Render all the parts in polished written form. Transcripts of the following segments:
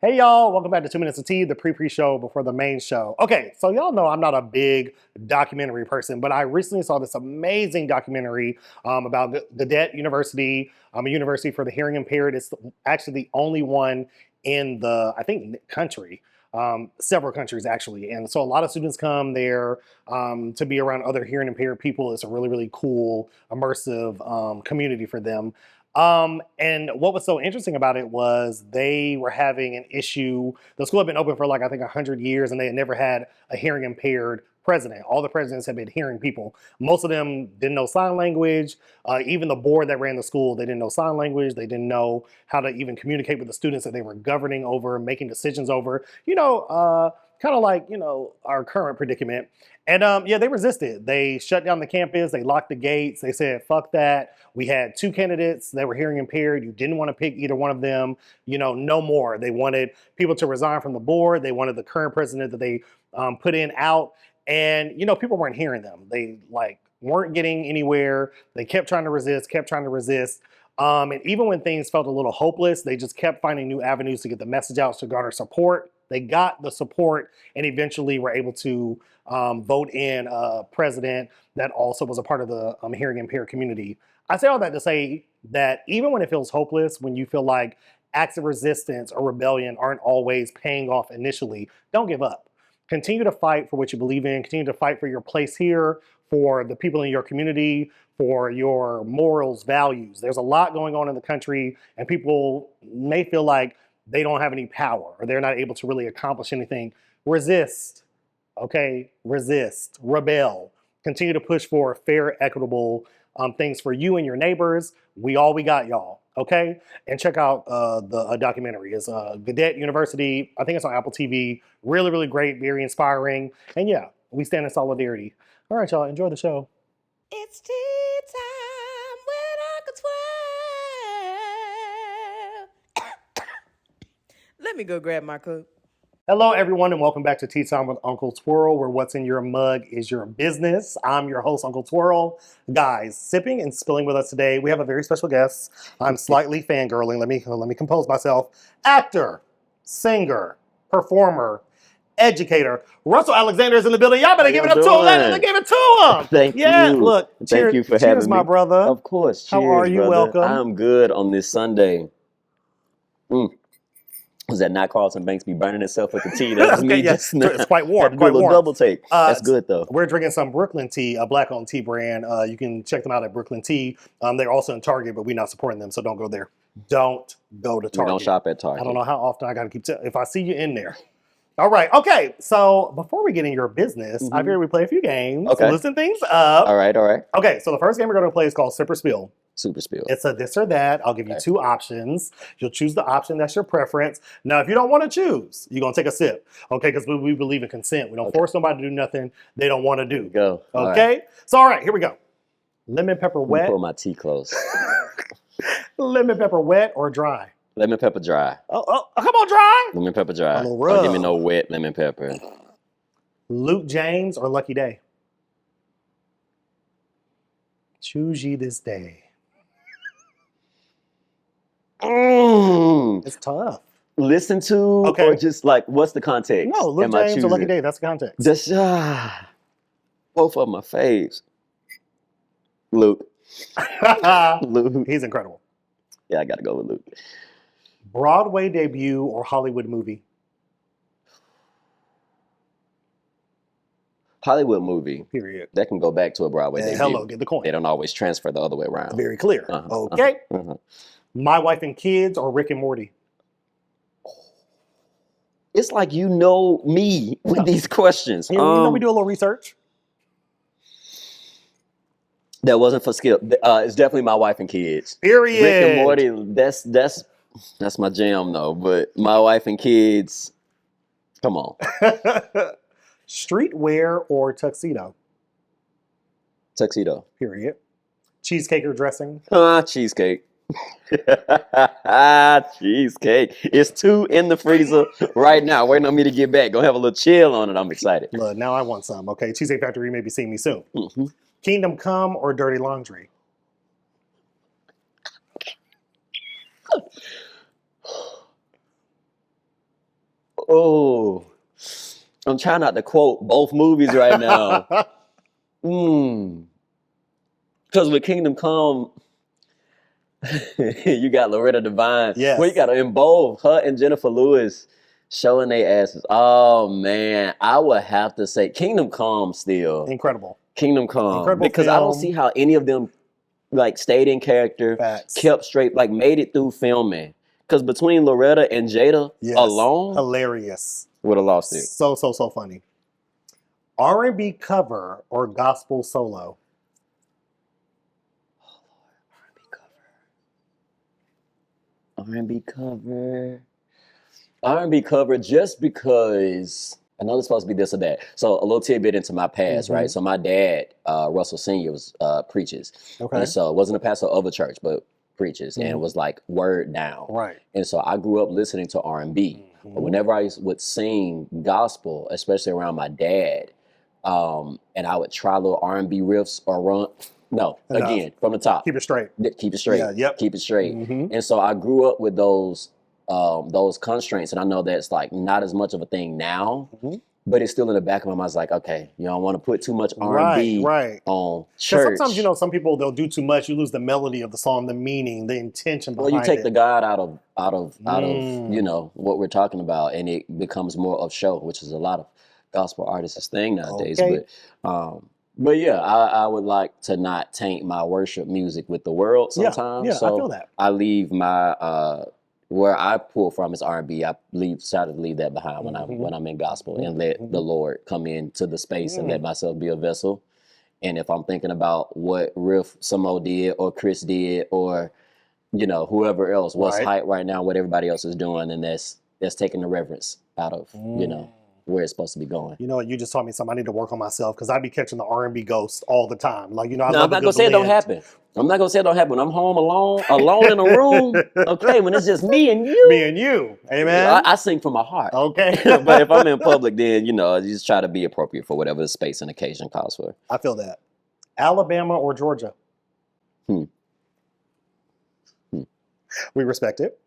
Hey y'all, welcome back to 2 Minutes of Tea, the pre-show before the main show. Okay, so y'all know I'm not a big documentary person, but I recently saw this amazing documentary about Gaudet University, a university for the hearing impaired. It's actually the only one in the, I think, country, several countries actually. And so a lot of students come there to be around other hearing impaired people. It's a really, really cool, immersive community for them. And what was so interesting about it was they were having an issue. The school had been open for like, I think 100 years, and they had never had a hearing impaired president. All the presidents had been hearing people. Most of them didn't know sign language. Even the board that ran the school, they didn't know sign language. They didn't know how to even communicate with the students that they were governing over, making decisions over, kind of like, our current predicament. And yeah, they resisted. They shut down the campus. They locked the gates. They said, fuck that. We had two candidates that were hearing impaired. You didn't want to pick either one of them. No more. They wanted people to resign from the board. They wanted the current president that they put in out. And, people weren't hearing them. They weren't getting anywhere. They kept trying to resist, kept trying to resist. And even when things felt a little hopeless, they just kept finding new avenues to get the message out to garner support. They got the support and eventually were able to vote in a president that also was a part of the hearing impaired community. I say all that to say that even when it feels hopeless, when you feel like acts of resistance or rebellion aren't always paying off initially, don't give up. Continue to fight for what you believe in. Continue to fight for your place here, for the people in your community, for your morals, values. There's a lot going on in the country, and people may feel like they don't have any power or they're not able to really accomplish anything. Resist, okay? Resist, rebel. Continue to push for fair, equitable things for you and your neighbors. We got, y'all, okay? And check out the documentary. It's Gaudet University. I think it's on Apple TV. Really, really great, very inspiring. And yeah, we stand in solidarity. All right, y'all, enjoy the show. It's tea time when Uncle Twirl. Let me go grab my cup. Hello, everyone, and welcome back to Tea Time with Uncle Twirl, where what's in your mug is your business. I'm your host, Uncle Twirl. Guys, sipping and spilling with us today, we have a very special guest. I'm slightly fangirling. Let me compose myself. Actor, singer, performer, educator. Russell Alexander is in the building. Y'all better give it up to him. Let's give it to him. Thank you. Look. Thank you for having me. Cheers, my brother. Of course. Cheers, how are you? Brother. Welcome. I'm good on this Sunday. Was that not Carlton Banks be burning itself with the tea? That was me just now. It's quite warm. Had to do a little double take. That's good, though. We're drinking some Brooklyn tea, a black-owned tea brand. You can check them out at Brooklyn Tea. They're also in Target, but we're not supporting them, so don't go there. Don't go to Target. We don't shop at Target. I don't know how often I got to keep if I see you in there. All right. Okay. So before we get in your business, I figured we play a few games. Okay. To loosen things up. All right. Okay. So the first game we're going to play is called Sip or Spill. Super Spill. It's a this or that. I'll give you two options. You'll choose the option that's your preference. Now, if you don't want to choose, you're going to take a sip. Okay? Because we believe in consent. We don't force somebody to do nothing they don't want to do. Go. Okay? Right. So, all right. Here we go. Lemon pepper wet. Pull my tea close. Lemon pepper wet or dry? Lemon pepper dry. Oh, come on, dry. Lemon pepper dry. Don't give me no wet lemon pepper. Luke James or Lucky Day? Choose ye this day. It's tough. Listen to or just like what's the context? No, Luke James or Lucky Day. That's the context. Just both of my faves. Luke. Luke. He's incredible. Yeah, I gotta go with Luke. Broadway debut or Hollywood movie? Hollywood movie. Period. That can go back to a Broadway debut. Hello, get the coin. They don't always transfer the other way around. Very clear. Okay. My Wife and Kids or Rick and Morty? It's like you know me with these questions. Yeah, we do a little research. That wasn't for Skip. It's definitely My Wife and Kids. Period. Rick and Morty, that's my jam though. But My Wife and Kids, come on. Streetwear or tuxedo? Tuxedo. Period. Cheesecake or dressing? Cheesecake. Cheesecake. It's 2 in the freezer right now, waiting on me to get back. Gonna have a little chill on it. I'm excited. Look, now I want some. Okay, Cheesecake Factory, you may be seeing me soon. Kingdom Come or Dirty Laundry? Oh, I'm trying not to quote both movies right now. Because with Kingdom Come, you got Loretta Devine. Yes. Well, you got to involve her and Jennifer Lewis showing their asses. Oh man, I would have to say Kingdom Come still. Incredible. Kingdom Come. Incredible Because I don't film. see how any of them like stayed in character, Facts. kept straight, like made it through filming. Because between Loretta and Jada alone, hilarious. would have lost it. So funny. R&B cover or gospel solo? R&B cover. R&B cover just because I know it's supposed to be this or that. So a little tidbit into my past, right? So my dad, Russell Sr., was preaches. Okay. And so wasn't a pastor of a church, but preaches. And it was like word down. Right. And so I grew up listening to R&B. But whenever I would sing gospel, especially around my dad, and I would try little R&B riffs or run. No, Enough. again, from the top. Keep it straight. Keep it straight. Yeah, yep. Keep it straight. And so I grew up with those constraints, and I know that's like not as much of a thing now, but it's still in the back of my mind. It's like, okay, you don't want to put too much R&B on church. Sometimes, some people, they'll do too much. You lose the melody of the song, the meaning, the intention behind it. Well, you take the God out of what we're talking about, and it becomes more of show, which is a lot of gospel artists' thing nowadays. Okay. But yeah, I would like to not taint my worship music with the world sometimes. Yeah, so I feel that. I leave my where I pull from is R&B. I try to leave that behind when I'm in gospel and let the Lord come into the space and let myself be a vessel. And if I'm thinking about what riff Samo did or Chris did or whoever else, what's hype right now, what everybody else is doing, and that's taking the reverence out of where it's supposed to be going. You know what? You just taught me something. I need to work on myself because I be catching the R&B ghost all the time. Like, I'm not gonna say it don't happen. I'm not gonna say it don't happen. When I'm home alone in a room. Okay, when it's just me and you. Me and you. Amen. I sing from my heart. Okay. But if I'm in public, then you just try to be appropriate for whatever the space and occasion calls for. I feel that. Alabama or Georgia? We respect it.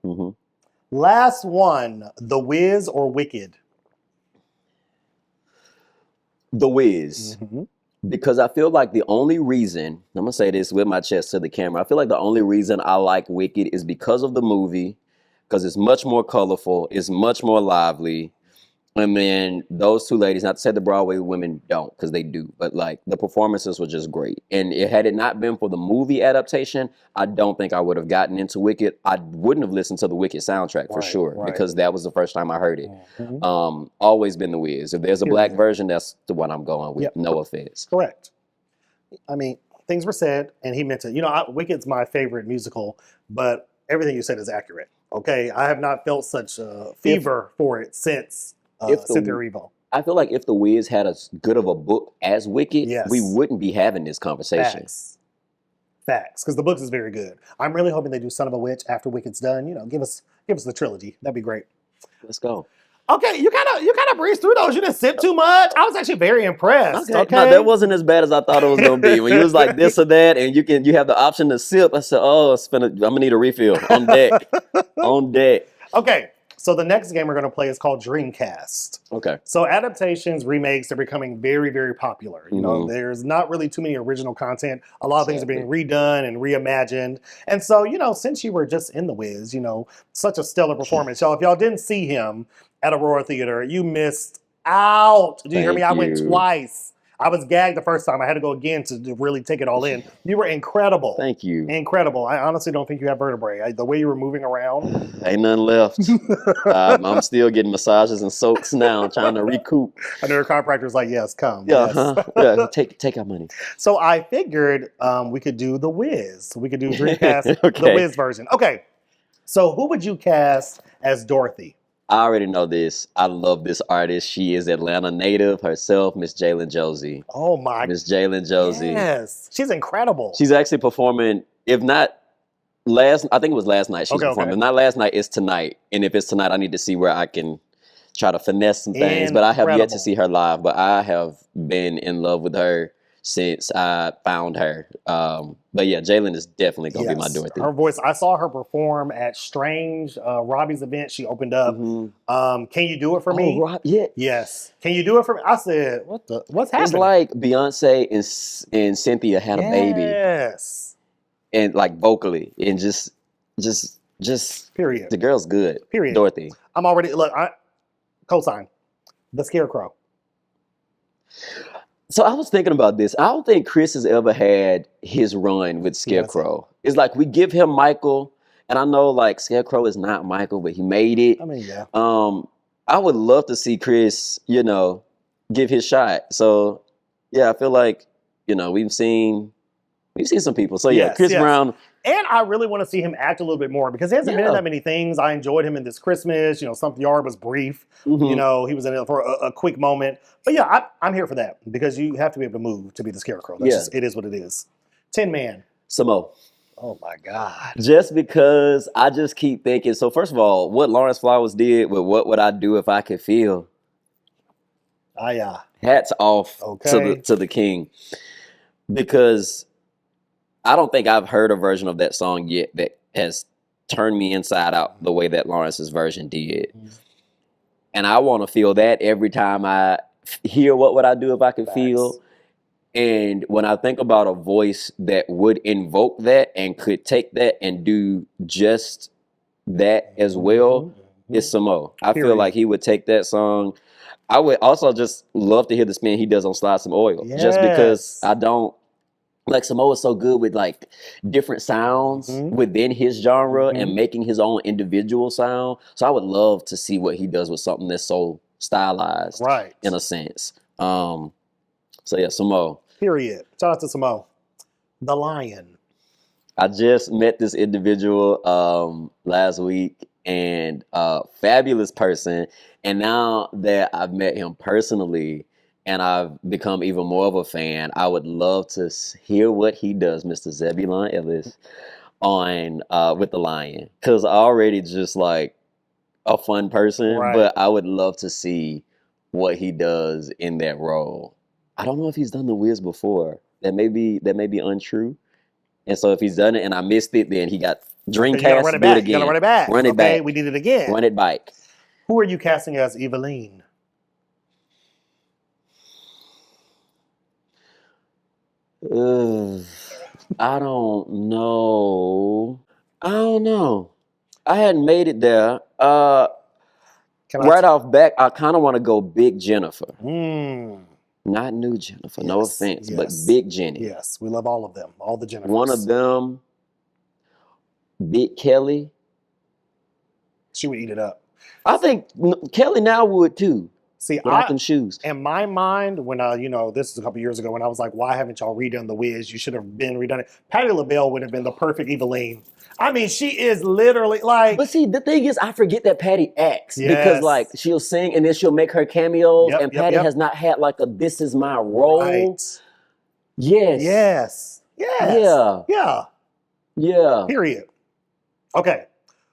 Last one, The Wiz or Wicked? The Wiz. Because I feel like the only reason, I'm going to say this with my chest to the camera, I feel like the only reason I like Wicked is because of the movie, because it's much more colorful, it's much more lively. And then those two ladies, not to say the Broadway women don't, because they do, but like the performances were just great. And had it not been for the movie adaptation, I don't think I would have gotten into Wicked. I wouldn't have listened to the Wicked soundtrack for sure, because that was the first time I heard it. Always been The Wiz. If there's a black version, that's the one I'm going with. No offense. Correct. I mean, things were said, and he meant it. Wicked's my favorite musical, but everything you said is accurate. Okay, I have not felt such a fever for it since Cynthia Erivo. I feel like if The Wiz had as good of a book as Wicked, we wouldn't be having this conversation. Facts, because the book is very good. I'm really hoping they do Son of a Witch after Wicked's done. Give us the trilogy. That'd be great. Let's go. Okay, you kind of breezed through those. You didn't sip too much. I was actually very impressed. Okay. No, that wasn't as bad as I thought it was gonna be. When you was like this or that, and you have the option to sip, I said, "Oh, I'm gonna need a refill on deck." On deck. Okay. So the next game we're going to play is called Dreamcast. Okay. So adaptations, remakes are becoming very, very popular. There's not really too many original content. A lot of things are being redone and reimagined. And so, since you were just in The Wiz, such a stellar performance. Y'all, if y'all didn't see him at Aurora Theater, you missed out. Did you hear me? I went twice. I was gagged the first time. I had to go again to really take it all in. You were incredible. Thank you. Incredible. I honestly don't think you have vertebrae. The way you were moving around. Ain't nothing left. I'm still getting massages and soaks now, trying to recoup. I know your chiropractor's like, yes, come. Yeah, yes. Take our money. So I figured we could do The Wiz. We could do Dreamcast, The Wiz version. Okay. So who would you cast as Dorothy? I already know this. I love this artist. She is Atlanta native herself, Miss Jalen Josie. Oh my. Miss Jalen Josie. Yes. She's incredible. She's actually performing, if not I think it was last night she's performing. If not last night, it's tonight. And if it's tonight, I need to see where I can try to finesse some things. But I have yet to see her live. But I have been in love with her since I found her. But yeah, Jalen is definitely gonna be my Yes, Dorothy. her voice. I saw her perform at Strange Robbie's event. She opened up. Can you do it for me? Rob, yeah. Yes. Can you do it for me? I said, what's happening? It's like Beyonce and Cynthia had a baby, Yes. and like vocally, and just Period. the girl's good. Period. Dorothy. I'm already cosign. The Scarecrow. So I was thinking about this. I don't think Chris has ever had his run with Scarecrow. It's like we give him Michael, and I know like Scarecrow is not Michael, but he made it. I mean, yeah. I would love to see Chris, give his shot. So yeah, I feel like, we've seen some people. So yeah, Yes, Chris yes. Brown. And I really want to see him act a little bit more because he hasn't been in that many things. I enjoyed him in This Christmas. Something Yard was brief. Mhm. He was in it for a quick moment. But yeah, I'm here for that because you have to be able to move to be the Scarecrow. That's just, it is what it is. Tin Man. Samo. Oh my God. Just because I just keep thinking. So first of all, what Lawrence Flowers did with What Would I Do If I Could Feel? Yeah. Hats off Okay. to the king. Because I don't think I've heard a version of that song yet that has turned me inside out the way that Lawrence's version did. And I want to feel that every time I hear What Would I Do If I Could Feel. And when I think about a voice that would invoke that and could take that and do just that as well, it's Samo. I feel like he would take that song. I would also just love to hear the spin he does on Slide Some Oil. Just because I don't, like Samo is so good with like different sounds within his genre and making his own individual sound. So I would love to see what he does with something that's so stylized, in a sense. So yeah, Samo. Period. Shout out to Samo. The Lion. I just met this individual last week, and fabulous person. And now that I've met him personally and I've become even more of a fan, I would love to hear what he does, Mr. Zebulon Ellis, on with the Lion. Because already just like a fun person, but I would love to see what he does in that role. I don't know if he's done The Wiz before. That may be untrue. And so if he's done it and I missed it, then he got Dreamcast. You gotta run it back. You gotta run it back. Run it back. We did it again. Run it back. Who are you casting as Eveline? I don't know. I hadn't made it there. Right off back, I kind of want to go Big Jennifer. Not new Jennifer, no offense, but Big Jenny. Yes, we love all of them, all the Jennifers. One of them, Big Kelly. She would eat it up. I think Kelly now would too. See, without them shoes. In my mind, when this is a couple years ago, when I was like, why haven't y'all redone The Wiz? You should have been redone it. Patti LaBelle would have been the perfect Eveline. I mean, she is literally like. But see, the thing is, I forget that Patti acts because like she'll sing and then she'll make her cameos, and Patti has not had like a "this is my role." Right. Yes. Yeah. Yeah. Period. Okay,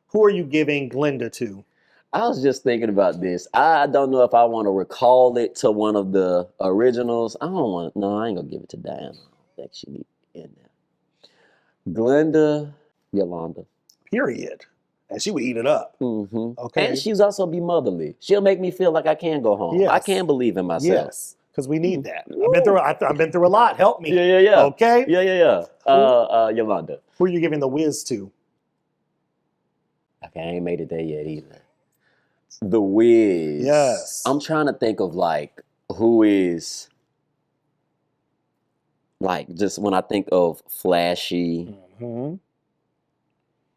who are you giving Glinda to? I was just thinking about this. I don't know if I want to recall it to one of the originals. I ain't gonna give it to Diana. I think she be in there. Glenda, Yolanda. Period. And she would eat it up. Okay. And she's also be motherly. She'll make me feel like I can go home. I can believe in myself. Yes, because we need that. I've been through a lot. Help me. Yeah. Okay. Yeah. Yolanda. Who are you giving The Wiz to? Okay, I ain't made it there yet either. The Wiz. Yes. I'm trying to think of like who is like just when I think of flashy.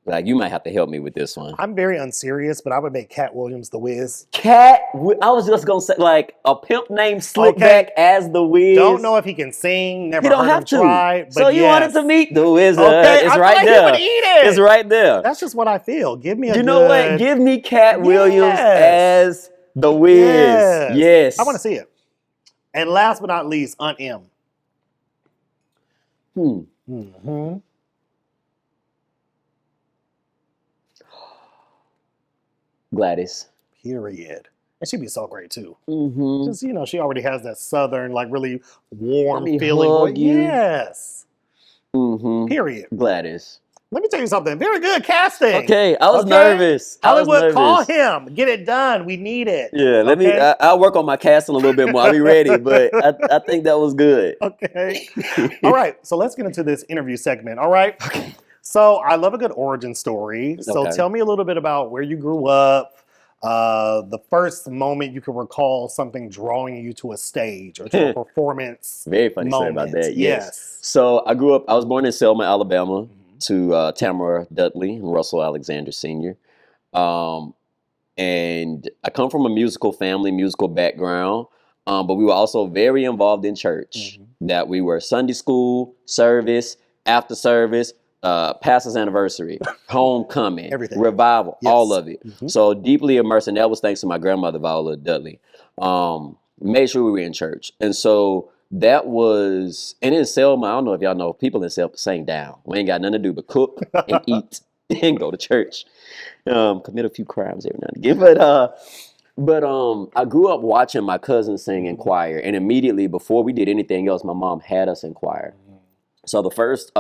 Like you might have to help me with this one. I'm very unserious, but I would make Cat Williams The Wiz. I was just gonna say like a pimp named Slickback as The Wiz. Don't know if he can sing. Never you don't heard have him to. try. But so you wanted to meet the Wizard. Okay, It's I right feel like there. he would eat it. It's right there. That's just what I feel. Give me a You know what? Give me Cat Williams as The Wiz. Yes. I want to see it. And last but not least, Aunt M. Gladys. Period. And she'd be so great too. Mm-hmm. Just, you know, she already has that southern, like really Let warm me feeling voice. hug you. Yes. Mm-hmm. Period. Gladys. Let me tell you something. Very good casting. Okay, I was Okay? nervous. Hollywood, call him. Get it done. We need it. Yeah, let me. Okay? I'll work on my casting a little bit more. I'll be ready, but I think that was good. Okay. All right. So let's get into this interview segment. All right. Okay. So I love a good origin story. So Okay. tell me a little bit about where you grew up, the first moment you can recall something drawing you to a stage or to a performance. Very funny story moment. about that. Yes. So I grew up. I was born in Selma, Alabama, Mhm. to Tamara Dudley and Russell Alexander Sr. Um, and I come from a musical family, musical background. But we were also very involved in church. That we were Sunday school, service, after service, pastor's anniversary, homecoming, Everything. revival, Yes. all of it. Mhm. So deeply immersed, and that was thanks to my grandmother, Viola Dudley. Made sure we were in church. And so that was, and in Selma, I don't know if y'all know, people in Selma sing down. We ain't got nothing to do but cook and eat and go to church. Commit a few crimes every now and again. But I grew up watching my cousins sing in choir, and immediately before we did anything else, my mom had us in choir. So the first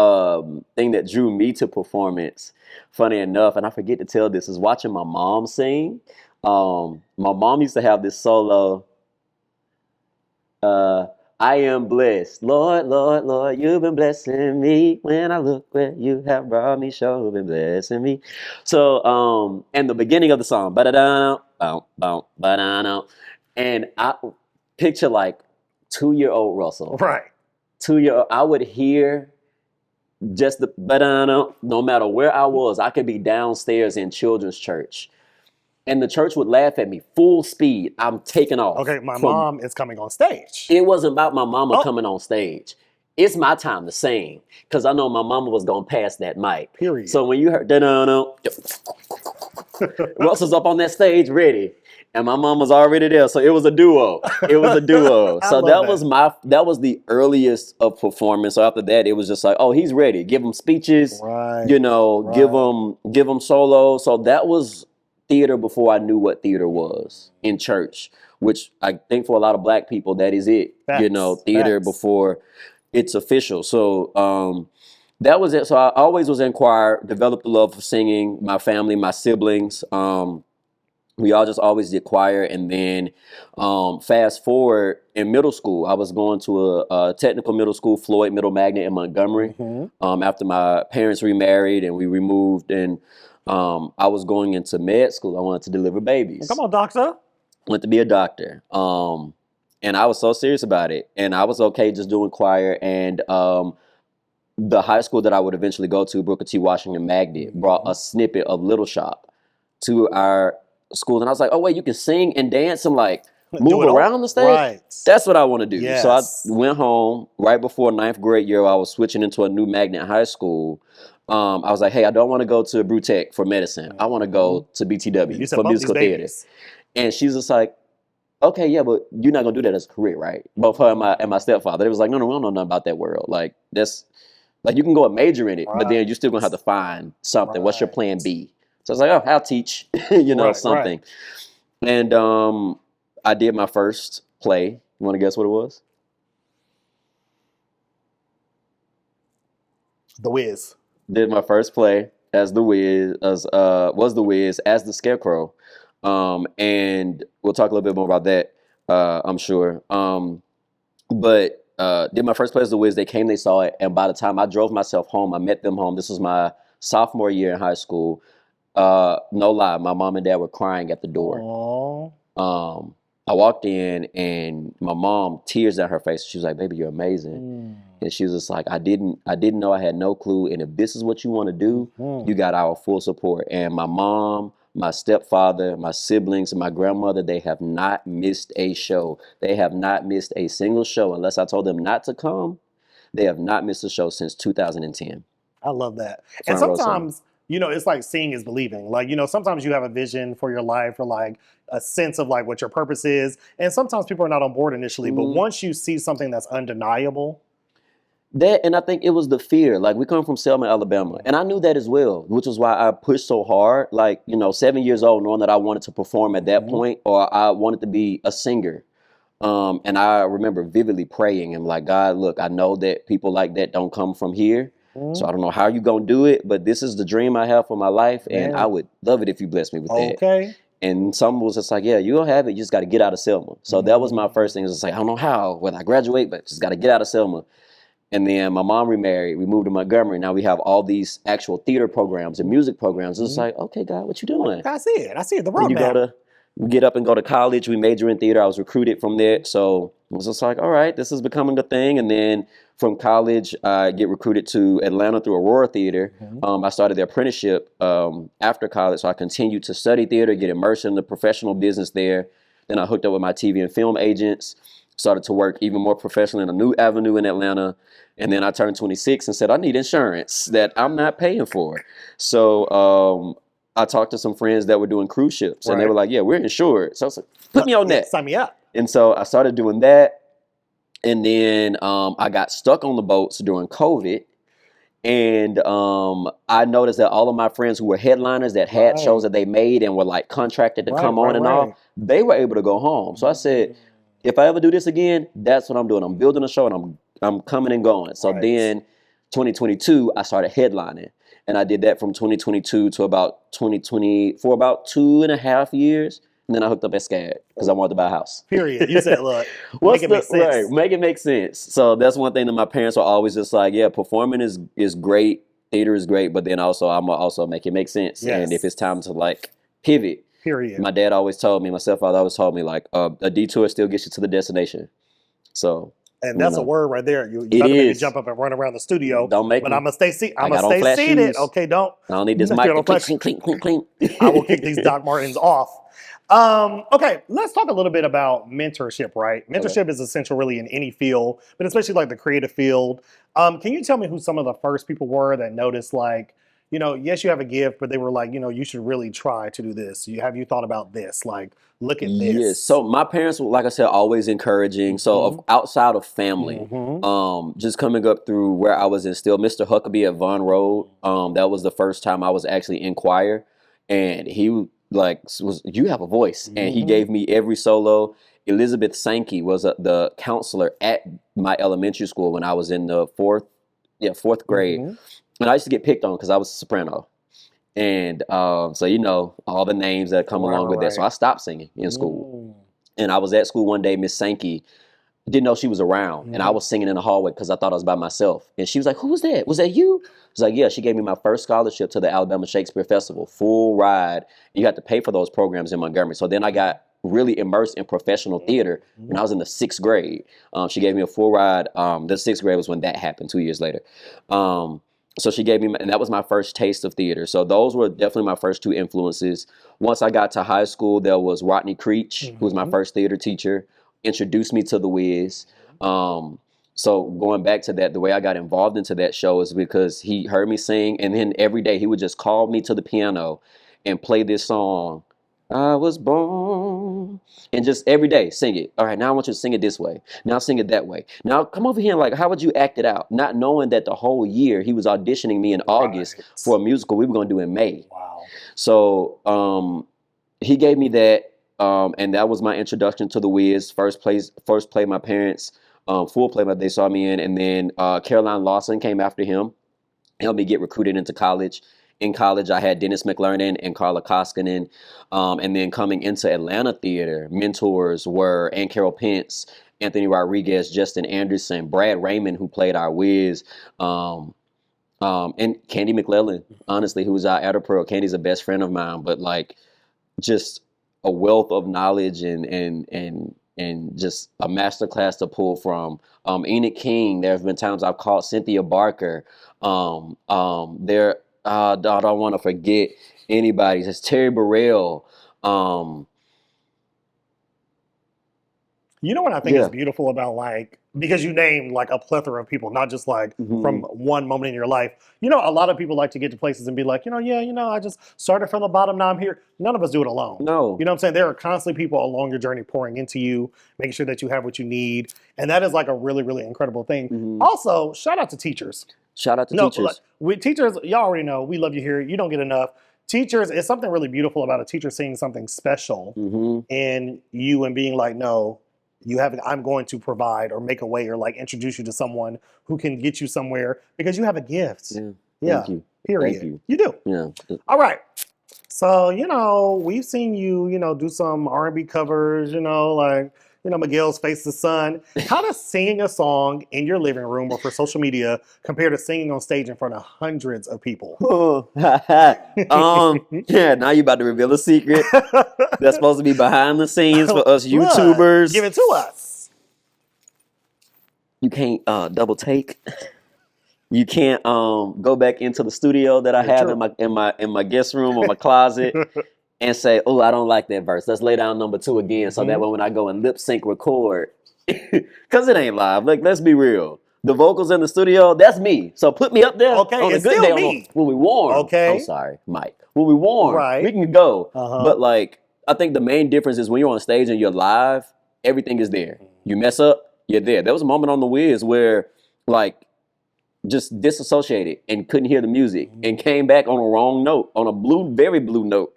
thing that drew me to performance, funny enough, and I forget to tell this, is watching my mom sing. My mom used to have this solo. I am blessed, Lord, Lord, Lord, you've been blessing me. When I look where you have brought me, sure been blessing me. So, and the beginning of the song, ba-da-da, bow, ba-da-da, and I picture like 2-year-old Russell. Right. 2-year-old, I would hear just the ba-da-da, no matter where I was, I could be downstairs in children's church. And the church would laugh at me full speed. I'm taking off. Okay, my mom is coming on stage. It wasn't about my mama Oh. coming on stage. It's my time to sing because I know my mama was gonna pass that mic. Period. So when you heard da-da-da, Russell's up on that stage ready, and my mom was already there. So it was a duo. It was a duo. I So love that was the earliest of performance. So after that, it was just like, oh, he's ready. Give him speeches. Right. You know, Right. give him solo. So that was theater before I knew what theater was in church, which I think for a lot of Black people, that is it. You know, Facts. theater Facts. before it's official. So that was it. So I always was in choir, developed a love for singing. My family, my siblings, we all just always did choir. And then fast forward in middle school, I was going to a technical middle school, Floyd Middle Magnet in Montgomery. After my parents remarried and we removed, and I was going into med school. I wanted to deliver babies. Come on, doctor. Wanted to be a doctor. And I was so serious about it. And I was okay just doing choir. And the high school that I would eventually go to, Booker T. Washington Magnet, brought a snippet of Little Shop to our school. And I was like, oh, wait, you can sing and dance and like move around the stage? Right. That's what I want to do. Yes. So I went home right before 9th grade year. I was switching into a new magnet high school. I was like, hey, I don't want to go to Brutech for medicine. I want to go to BTW You said for bump musical these theater. babies. And she's just like, okay, yeah, but you're not gonna do that as a career, right? Both her and my stepfather. It was like, no, we don't know nothing about that world. Like that's like you can go and major in it, but then you're still gonna have to find something. What's your plan B? So I was like, oh, I'll teach, you know, something. And I did my first play. You want to guess what it was? The Wiz. Did my first play as the Wiz, was the Wiz as the Scarecrow, and we'll talk a little bit more about that, I'm sure. But did my first play as the Wiz. They came, they saw it, and by the time I drove myself home, I met them home. This was my sophomore year in high school. No lie, my mom and dad were crying at the door. Aww. I walked in and my mom, tears down her face. She was like, baby, you're amazing. And she was just like, I didn't know, I had no clue. And if this is what you want to do, you got our full support. And my mom, my stepfather, my siblings, and my grandmother, they have not missed a show. They have not missed a single show. Unless I told them not to come, they have not missed a show since 2010. I love that. Front And row sometimes, you know, it's like seeing is believing. Like, you know, sometimes you have a vision for your life or like a sense of like what your purpose is. And sometimes people are not on board initially, but once you see something that's undeniable. That, and I think it was the fear. Like, we come from Selma, Alabama, and I knew that as well, which was why I pushed so hard. Like, 7 years old, knowing that I wanted to perform at that point, or I wanted to be a singer. And I remember vividly praying and like, God, look, I know that people like that don't come from here. So I don't know how you gonna do it, but this is the dream I have for my life, and I Man. would love it if you bless me with that. Okay. And some was just like, yeah, you'll have it. You just got to get out of Selma. So that was my first thing. It was just like, I don't know how, whether I graduate, but just got to get out of Selma. And then my mom remarried. We moved to Montgomery. Now we have all these actual theater programs and music programs. It's like, okay, God, what you doing? I see it. I see it. The Then roadmap. we get up and go to college. We major in theater. I was recruited from there. So it was just like, all right, this is becoming a thing. And then from college, I get recruited to Atlanta through Aurora Theater. I started the apprenticeship after college. So I continued to study theater, get immersed in the professional business there. Then I hooked up with my TV and film agents, started to work even more professionally in a new avenue in Atlanta. And then I turned 26 and said, I need insurance that I'm not paying for. So I talked to some friends that were doing cruise ships, and they were like, yeah, we're insured. So I was like, put me on that. Sign me up. And so I started doing that. And then I got stuck on the boats during COVID. And I noticed that all of my friends who were headliners that had shows that they made and were like contracted to come on and off, they were able to go home. So I said, if I ever do this again, that's what I'm doing. I'm building a show and I'm coming and going. So then 2022, I started headlining. And I did that from 2022 to about 2020 for about 2.5 years. And then I hooked up at SCAD because I wanted to buy a house. Period. You said, look, make it make sense. Right, make it make sense. So that's one thing that my parents were always just like, yeah, performing is great, theater is great, but then also I'm gonna also make it make sense. Yes. And if it's time to like pivot, period. My dad always told me, my stepfather always told me, like a detour still gets you to the destination. So. And that's a word right there. You It better make me is. jump up and run around the studio. Don't make but me. I'm gonna stay I got on flat seated. shoes. Okay, don't. I don't need this You mic don't to flash- clink, clink, clink, clink. I will kick these Doc Martens off. Okay, let's talk a little bit about mentorship, right? Mentorship is essential really in any field, but especially like the creative field. Can you tell me who some of the first people were that noticed like, yes, you have a gift, but they were like, you should really try to do this. Have you thought about this? Like, look at this. Yes. So my parents were, like I said, always encouraging. So outside of family, just coming up through where I was instilled, Mr. Huckabee at Von Road, that was the first time I was actually in choir. And he was, you have a voice. And he gave me every solo. Elizabeth Sankey was the counselor at my elementary school when I was in the fourth grade. And I used to get picked on because I was a soprano. And so, all the names that come along with that. So I stopped singing in school. And I was at school one day, Miss Sankey didn't know she was around. And I was singing in the hallway because I thought I was by myself. And she was like, who was that? Was that you? I was like, yeah. She gave me my first scholarship to the Alabama Shakespeare Festival, full ride. You had to pay for those programs in Montgomery. So then I got really immersed in professional theater when I was in the 6th grade. She gave me a full ride. The 6th grade was when that happened, 2 years later. So she gave me, and that was my first taste of theater. So those were definitely my first two influences. Once I got to high school, there was Rodney Creech, who was my first theater teacher, introduced me to The Wiz. So going back to that, the way I got involved into that show is because he heard me sing, and then every day he would just call me to the piano and play this song, I was born, and just every day sing it. All right, now I want you to sing it this way. Now sing it that way. Now come over here and like, how would you act it out? Not knowing that the whole year he was auditioning me in August for a musical we were going to do in May. Wow. So he gave me that, and that was my introduction to The Wiz. First play my parents, full play they saw me in, and then Caroline Lawson came after him, helped me get recruited into college. In college, I had Dennis McLernan and Carla Koskinen. And then coming into Atlanta theater, mentors were Ann Carol Pence, Anthony Rodriguez, Justin Anderson, Brad Raymond, who played our Wiz, and Candy McClellan, honestly, who was our Adder Pearl. Candy's a best friend of mine, but like just a wealth of knowledge and just a masterclass to pull from. Enoch King, there have been times I've called Cynthia Barker. I don't want to forget anybody. It's Terry Burrell. You know what I think is Yeah. beautiful about like, because you named like a plethora of people, not just like from one moment in your life. You know, a lot of people like to get to places and be like, yeah, I just started from the bottom, now I'm here. None of us do it alone. No. You know what I'm saying? There are constantly people along your journey pouring into you, making sure that you have what you need. And that is like a really, really incredible thing. Also, shout out to teachers. Shout out to No, teachers. with teachers, y'all already know, we love you here. You don't get enough. Teachers, it's something really beautiful about a teacher seeing something special in you and being like, no, you have, I'm going to provide or make a way or like introduce you to someone who can get you somewhere because you have a gift. Yeah. Thank you. Period. Thank you. You do. Yeah. All right. So, we've seen you, do some R&B covers, like, Miguel's Face the Sun. How does singing a song in your living room or for social media compare to singing on stage in front of hundreds of people? Yeah, now you about to reveal a secret. That's supposed to be behind the scenes for us YouTubers. Give it to us. You can't double take. You can't go back into the studio that I have in my guest room or my closet and say, "Oh, I don't like that verse. Let's lay down number 2 again." So that way, when I go and lip sync record, because it ain't live. Like, let's be real. The vocals in the studio, that's me. So put me up there Okay, on a it's good still day me. when we warm. Okay. I'm sorry, Mike. When we warm, Right. we can go. But like, I think the main difference is when you're on stage and you're live, everything is there. You mess up, you're there. There was a moment on The Wiz where, like, just disassociated and couldn't hear the music and came back on a wrong note, on a very blue note.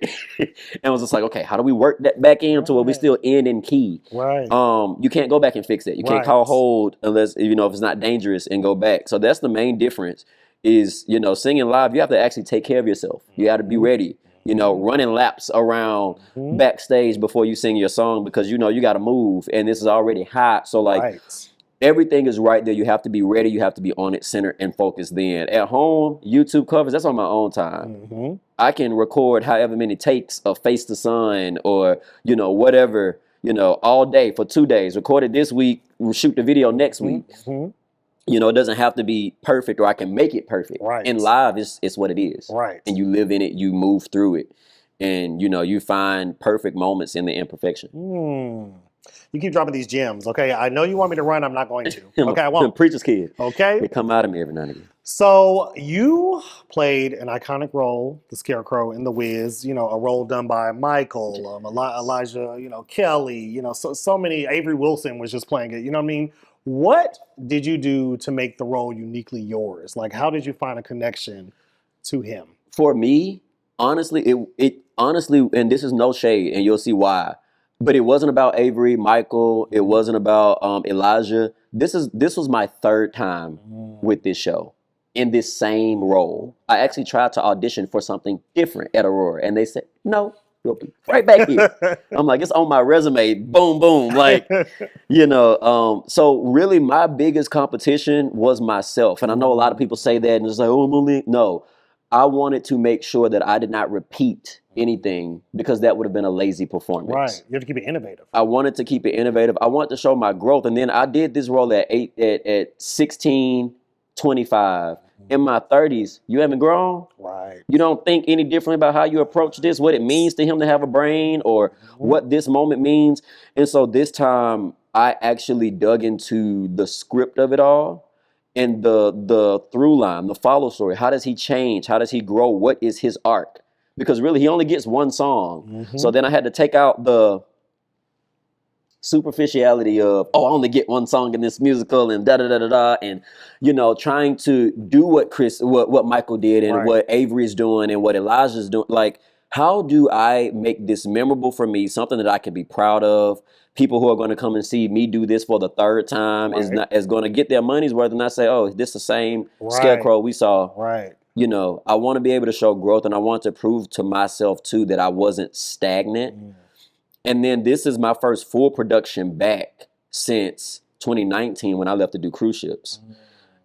And was just like, okay, how do we work that back in to where we still in key? Right. You can't go back and fix it. You can't call hold unless, if it's not dangerous and go back. So that's the main difference is, singing live, you have to actually take care of yourself. You have to be ready, running laps around backstage before you sing your song because, you got to move and this is already hot. So like, everything is right there. You have to be ready. You have to be on it, centered, and focused then. At home, YouTube covers, that's on my own time. I can record however many takes of Face the Sun or, whatever, all day for 2 days. Record it this week, we'll shoot the video next week. It doesn't have to be perfect or I can make it perfect. In live, it's what it is. And you live in it, you move through it. And, you find perfect moments in the imperfection. You keep dropping these gems, okay? I know you want me to run. I'm not going to. Okay, I won't. Preacher's kid. Okay. They come out of me every now and again. So you played an iconic role, the Scarecrow in The Wiz. A role done by Michael, Elijah, Kelly. So many. Avery Wilson was just playing it. You know what I mean? What did you do to make the role uniquely yours? Like, how did you find a connection to him? For me, honestly, it honestly, and this is no shade, and you'll see why. But it wasn't about Avery, Michael. It wasn't about Elijah. This was my 3rd time with this show in this same role. I actually tried to audition for something different at Aurora, and they said, "No, you'll be right back here." I'm like, it's on my resume. Boom, boom. Like, so really my biggest competition was myself. And I know a lot of people say that and it's like, oh, I'm only, no. I wanted to make sure that I did not repeat anything because that would have been a lazy performance. Right. You have to keep it innovative. I wanted to keep it innovative. I wanted to show my growth. And then I did this role at 16, 25. In my 30s, you haven't grown. Right. You don't think any differently about how you approach this, what it means to him to have a brain or what this moment means. And so this time I actually dug into the script of it all. And the through line, the follow story, how does he change? How does he grow? What is his arc? Because really, he only gets one song. So then I had to take out the superficiality of, oh, I only get one song in this musical and da-da-da-da-da. And, trying to do what Michael did and what Avery's doing and what Elijah's doing. Like, how do I make this memorable for me, something that I can be proud of? People who are going to come and see me do this for the 3rd time is going to get their money's worth and not say, oh, this is the same Scarecrow we saw. I want to be able to show growth and I want to prove to myself too that I wasn't stagnant. And then this is my first full production back since 2019 when I left to do cruise ships.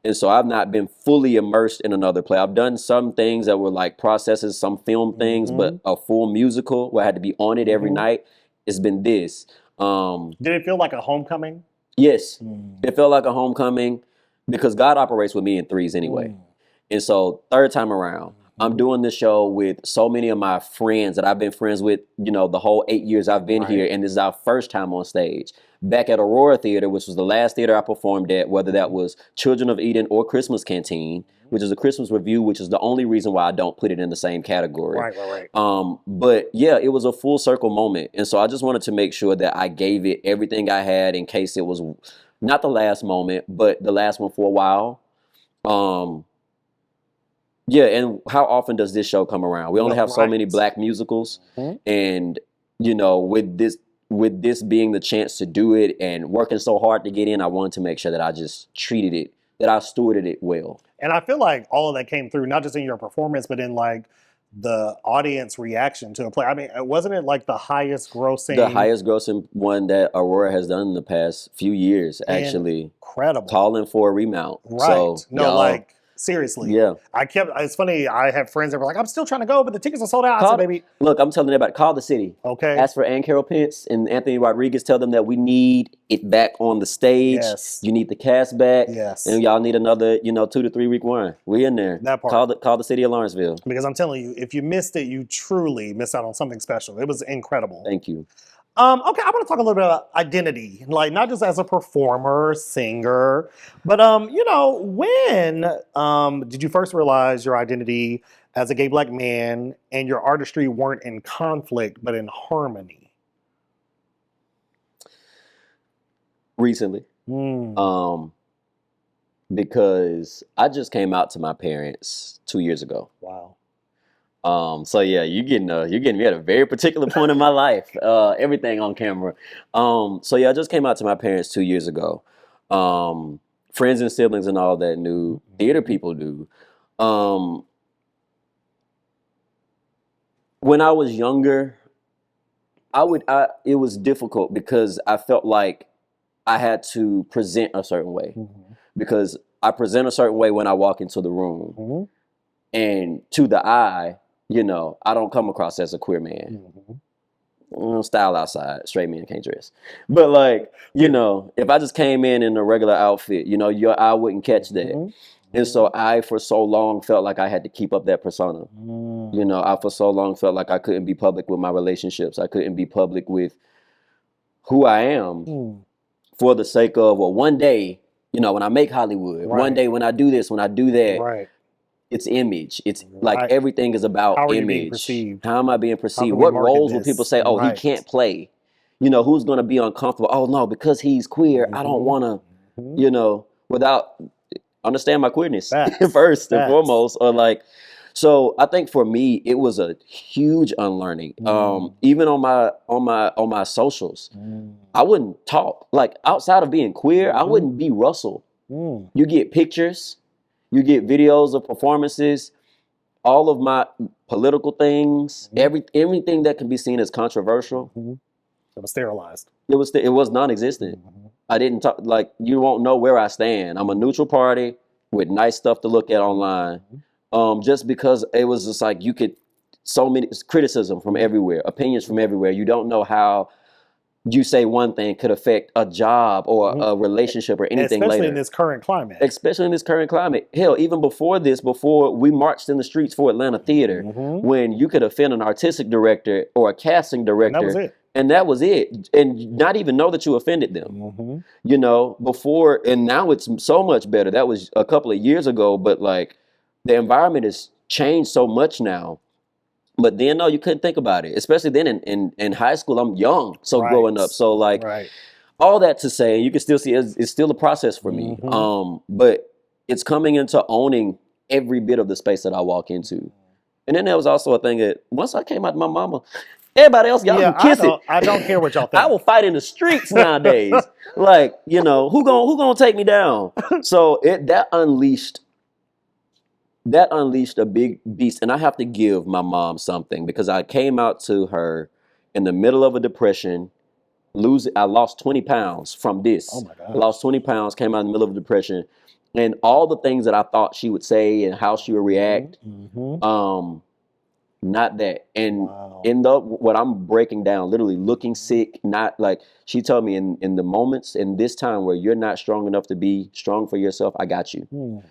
And so I've not been fully immersed in another play. I've done some things that were like processes, some film things, but a full musical where I had to be on it every night. It's been this. Did it feel like a homecoming? Yes, it felt like a homecoming because God operates with me in 3s anyway. And so 3rd time around, I'm doing this show with so many of my friends that I've been friends with, the whole 8 years I've been here, and this is our first time on stage. Back at Aurora Theater, which was the last theater I performed at, whether that was Children of Eden or Christmas Canteen, which is a Christmas review, which is the only reason why I don't put it in the same category. Right. But yeah, it was a full circle moment. And so I just wanted to make sure that I gave it everything I had in case it was not the last moment, but the last one for a while. Yeah, and how often does this show come around? We only have so many Black musicals, and with this being the chance to do it and working so hard to get in, I wanted to make sure that I just treated it, that I stewarded it well. And I feel like all of that came through, not just in your performance, but in like the audience reaction to a play. I mean, wasn't it like the highest grossing one that Aurora has done in the past few years, actually. Incredible. Calling for a remount. Right. So, seriously. Yeah. It's funny, I have friends that were like, I'm still trying to go, but the tickets are sold out. I said, baby. Look, I'm telling everybody, call the city. Okay. Ask for Ann Carroll Pence and Anthony Rodriguez. Tell them that we need it back on the stage. Yes. You need the cast back. Yes. And y'all need another, 2 to 3 week run. We in there. That part. Call the city of Lawrenceville. Because I'm telling you, if you missed it, you truly missed out on something special. It was incredible. Thank you. Okay, I want to talk a little bit about identity, like not just as a performer, singer, but when did you first realize your identity as a gay Black man and your artistry weren't in conflict but in harmony? Recently, because I just came out to my parents 2 years ago. Wow. So yeah, you're getting me at a very particular point in my life. Everything on camera. So yeah, I just came out to my parents 2 years ago. Friends and siblings and all that knew. Theater people knew. When I was younger, it was difficult because I felt like I had to present a certain way, because I present a certain way when I walk into the room, and to the eye, I don't come across as a queer man. Style outside, straight men can't dress. But like, if I just came in a regular outfit, your eye wouldn't catch that. And so I, for so long, felt like I had to keep up that persona. I, for so long, felt like I couldn't be public with my relationships. I couldn't be public with who I am for the sake of, well, one day, when I make Hollywood, one day when I do this, when I do that, it's image. It's like everything is about How are you image. being perceived? How am I being perceived? What roles will people say, oh, he can't play? Who's going to be uncomfortable? Oh, no, because he's queer, I don't want to, without understand my queerness first and foremost. Or like, so I think for me, it was a huge unlearning. Even on my socials, I wouldn't talk. Like outside of being queer, I wouldn't be Russell. You get pictures. You get videos of performances, all of my political things, everything that can be seen as controversial. It was sterilized. It was non-existent. I didn't talk, like, you won't know where I stand. I'm a neutral party with nice stuff to look at online. Just because it was just like, you could, so many criticism from everywhere, opinions from everywhere. You don't know how you say one thing could affect a job or a relationship or anything later. Especially in this current climate. Especially in this current climate. Hell, even before we marched in the streets for Atlanta Theater, when you could offend an artistic director or a casting director. And that was it. And not even know that you offended them. Before, and now it's so much better. That was a couple of years ago, but like the environment has changed so much now. But then, no, you couldn't think about it. Especially then in high school, I'm young, so growing up. So like, all that to say, you can still see it's still a process for me. But it's coming into owning every bit of the space that I walk into. And then there was also a thing that once I came out to my mama, everybody else, y'all can kiss it. I don't care what y'all think. I will fight in the streets nowadays. Like, who gonna take me down? So that unleashed a big beast. And I have to give my mom something, because I came out to her in the middle of a depression. I lost 20 pounds from this. Oh my God. I lost 20 pounds, came out in the middle of a depression. And all the things that I thought she would say and how she would react, not that. And what I'm breaking down, literally looking sick, not like, she told me in the moments in this time where you're not strong enough to be strong for yourself, I got you.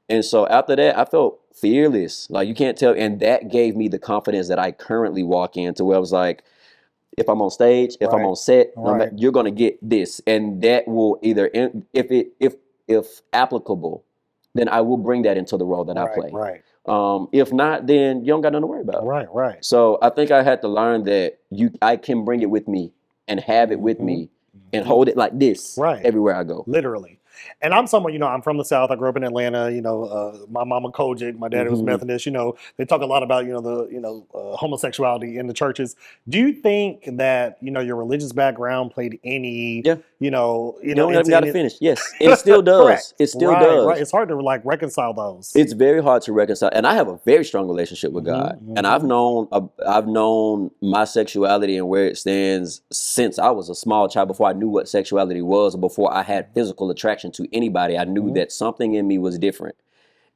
And so after that, I felt fearless. Like you can't tell. And that gave me the confidence that I currently walk into where I was like, if I'm on stage, if I'm Right. on set, Right. you're going to get this. And that will either, if applicable, then I will bring that into the role that I Right. play. Right. If not, then you don't got nothing to worry about. Right. Right. So I think I had to learn that I can bring it with me and have it with Mhm. me and hold it like this Right. everywhere I go. Literally. And I'm someone, I'm from the South. I grew up in Atlanta. My mama Kojic, my daddy was Mhm. Methodist. They talk a lot about, homosexuality in the churches. Do you think that, your religious background played any, Yeah. you You don't even into got to any? finish. Yes, it still does. Correct. It still Right. Right. does. It's hard to like reconcile those. It's very hard to reconcile, and I have a very strong relationship with God. And I've known my sexuality and where it stands since I was a small child. Before I knew what sexuality was, before I had physical attraction to anybody, I knew that something in me was different.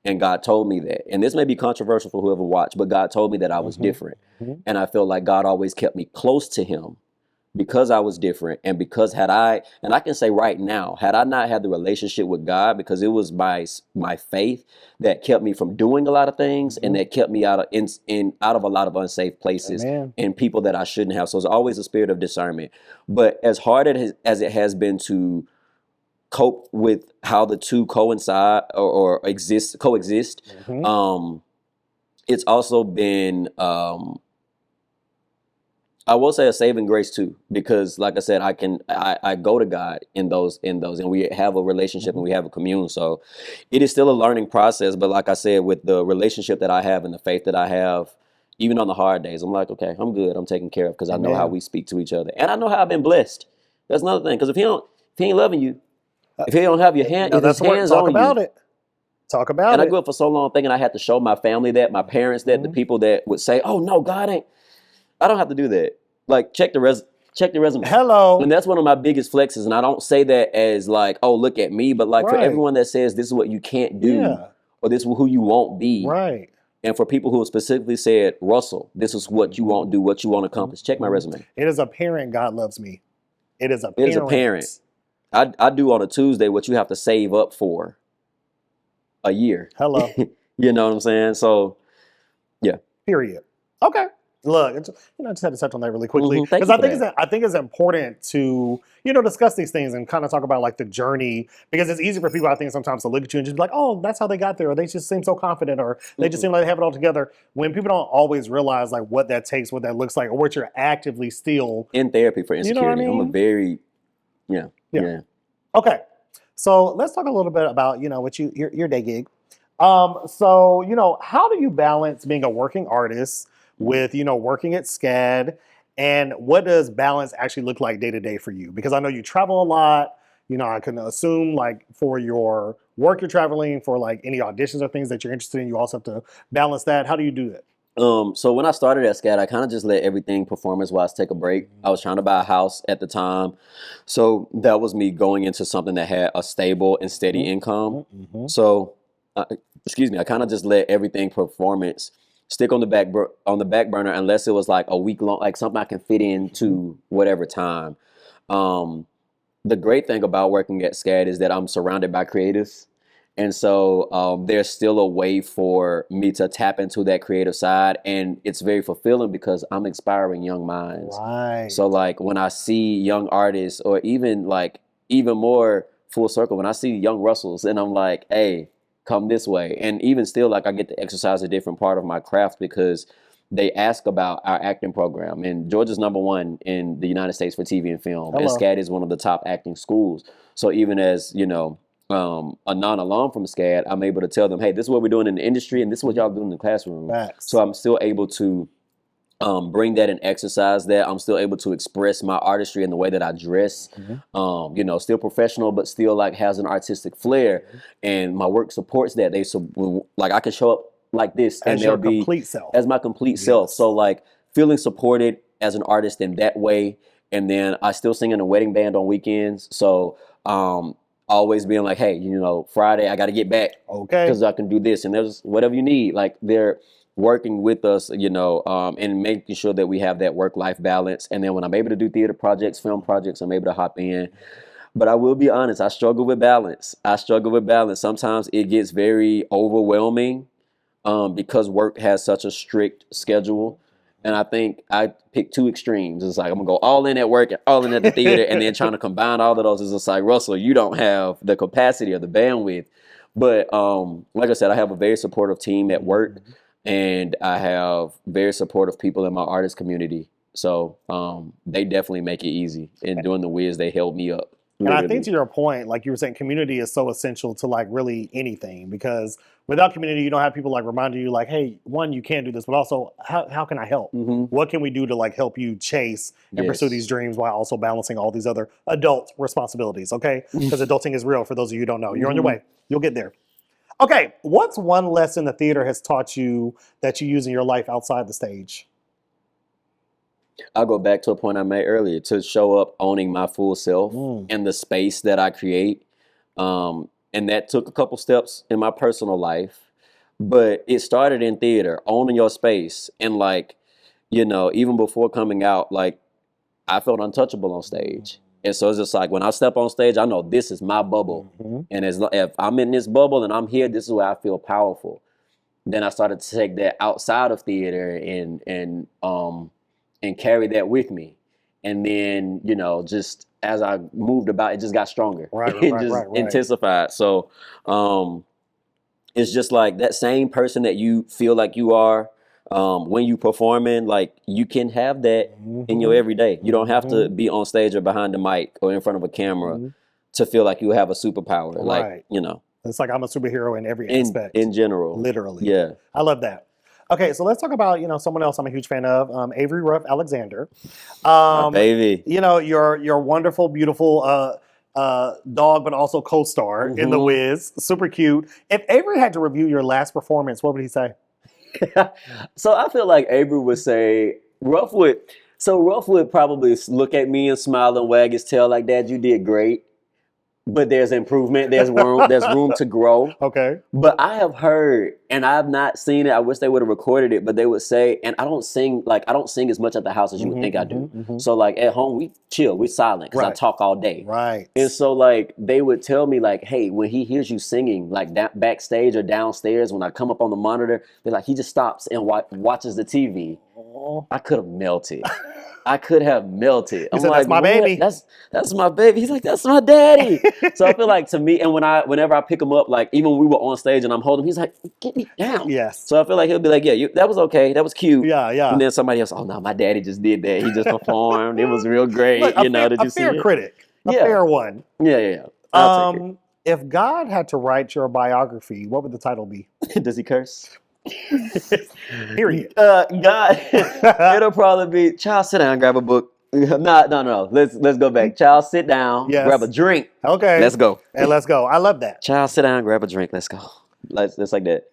And God told me that. And this may be controversial for whoever watched, but God told me that I was different. And I feel like God always kept me close to Him because I was different. And because and I can say right now, had I not had the relationship with God, because it was my faith that kept me from doing a lot of things and that kept me out of a lot of unsafe places Amen. and people that I shouldn't have. So it's always a spirit of discernment. But as hard as it has been to cope with how the two coincide or coexist, it's also been I will say a saving grace too, because like I said, I go to God in those, and we have a relationship and we have a commune. So it is still a learning process. But like I said, with the relationship that I have and the faith that I have, even on the hard days, I'm like, okay, I'm good. I'm taken care of because I know how Amen. we speak to each other, and I know how I've been blessed. That's another thing. Because if he ain't loving you, if he don't have your hand, Now if his that's the word. hands Talk on you. about it. Talk about And I it. grew up for so long thinking I had to show my family that, my parents that, the people that would say, "Oh no, God ain't." I don't have to do that. Like check the resume. Hello. And that's one of my biggest flexes. And I don't say that as like, "Oh, look at me," but like for Right. everyone that says this is what you can't do, Yeah. or this is who you won't be. Right. And for people who specifically said, "Russell, this is what you won't do, what you won't accomplish." Check my resume. It is apparent God loves me. It is apparent. It is apparent. I do on a Tuesday what you have to save up for a year. Hello. You know what I'm saying? So, yeah. Period. Okay. Look, I just had to touch on that really quickly Thank because you I for think that. I think it's important to discuss these things and kind of talk about like the journey, because it's easy for people, I think, sometimes to look at you and just be like, oh, that's how they got there, or they just seem so confident, or they just seem like they have it all together. When people don't always realize like what that takes, what that looks like, or what you're actively still In therapy for You know what I insecurity. I'm a mean? very, Yeah. yeah. Okay. So let's talk a little bit about what your day gig. How do you balance being a working artist with working at SCAD, and what does balance actually look like day to day for you? Because I know you travel a lot. I can assume like for your work you're traveling, for like any auditions or things that you're interested in, you also have to balance that. How do you do that? So when I started at SCAD, I kind of just let everything performance-wise take a break. I was trying to buy a house at the time. So that was me going into something that had a stable and steady income. So, excuse me, I kind of just let everything performance stick on the back burner unless it was like a week long, like something I can fit into whatever time. The great thing about working at SCAD is that I'm surrounded by creatives. And so there's still a way for me to tap into that creative side. And it's very fulfilling because I'm inspiring young minds. Right. So like when I see young artists, or even more full circle, when I see young Russells and I'm like, hey, come this way. And even still, like I get to exercise a different part of my craft because they ask about our acting program. And Georgia's #1 in the United States for TV and film. And Hello. SCAD is one of the top acting schools. So even as, a non-alum from SCAD, I'm able to tell them, hey, this is what we're doing in the industry and this is what y'all doing in the classroom. Facts. So I'm still able to bring that and exercise that. I'm still able to express my artistry in the way that I dress. Still professional, but still like has an artistic flair. And my work supports that. I can show up like this and As your they'll be complete self. as my complete self. So like feeling supported as an artist in that way. And then I still sing in a wedding band on weekends. So always being like, hey, Friday I got to get back Okay. because I can do this, and there's whatever you need. Like they're working with us, and making sure that we have that work-life balance. And then when I'm able to do theater projects, film projects, I'm able to hop in. But I will be honest, I struggle with balance. Sometimes it gets very overwhelming because work has such a strict schedule. And I think I pick two extremes. It's like I'm gonna go all in at work and all in at the theater, and then trying to combine all of those is just like, Russell, you don't have the capacity or the bandwidth. But like I said, I have a very supportive team at work, and I have very supportive people in my artist community. So they definitely make it easy. And doing the Wiz, they held me up. And I Literally. think to your point, like you were saying, community is so essential to like really anything, because without community, you don't have people like reminding you like, hey, one, you can't do this, but also how can I help? What can we do to like help you chase and pursue these dreams while also balancing all these other adult responsibilities, okay? Because adulting is real for those of you who don't know. You're on your way. You'll get there. Okay, what's one lesson the theater has taught you that you use in your life outside the stage? I'll go back to a point I made earlier, to show up owning my full self and the space that I create. And that took a couple steps in my personal life, but it started in theater, owning your space. And like, you know, even before coming out, like I felt untouchable on stage. And so it's just like when I step on stage, I know this is my bubble. And if I'm in this bubble and I'm here, this is where I feel powerful. Then I started to take that outside of theater and carry that with me. And then, you know, just as I moved about, it just got stronger. It just intensified. So it's just like that same person that you feel like you are when you performing, like you can have that in your everyday. You don't have to be on stage or behind the mic or in front of a camera to feel like you have a superpower. Like, you know. It's like I'm a superhero in every aspect. In general. Literally. Yeah. I love that. Okay, so let's talk about, you know, someone else I'm a huge fan of, Avery Ruff Alexander. My baby. You know, your wonderful, beautiful dog, but also co-star in The Wiz. Super cute. If Avery had to review your last performance, what would he say? So I feel like Avery would say, Ruff would probably look at me and smile and wag his tail like, Dad, you did great. But there's improvement. There's room to grow. Okay. But I have heard, and I've not seen it. I wish they would have recorded it, but they would say, and I don't sing as much at the house as you would think I do. So like at home, we chill, we silent because I talk all day. Right. And so like they would tell me like, hey, when he hears you singing like backstage or downstairs, when I come up on the monitor, they're like, he just stops and watches the TV. I could have melted. I'm said, like, that's my baby. That's my baby. He's like, that's my daddy. So I feel like to me, and whenever I pick him up, like even when we were on stage and I'm holding him, he's like, get me down. Yes. So I feel like he'll be like, yeah, that was okay. That was cute. Yeah. And then somebody else, oh no, my daddy just did that. He just performed. It was real great. Look, Did you see fair it? critic. A fair one. Yeah. I'll take if God had to write your biography, what would the title be? it. Does he curse? Period. God, it'll probably be, child, sit down, grab a book. No. Let's go back. Child, sit down, grab a drink. Okay. Let's go. And let's go. I love that. Child, sit down, grab a drink. Let's go. Let's like that.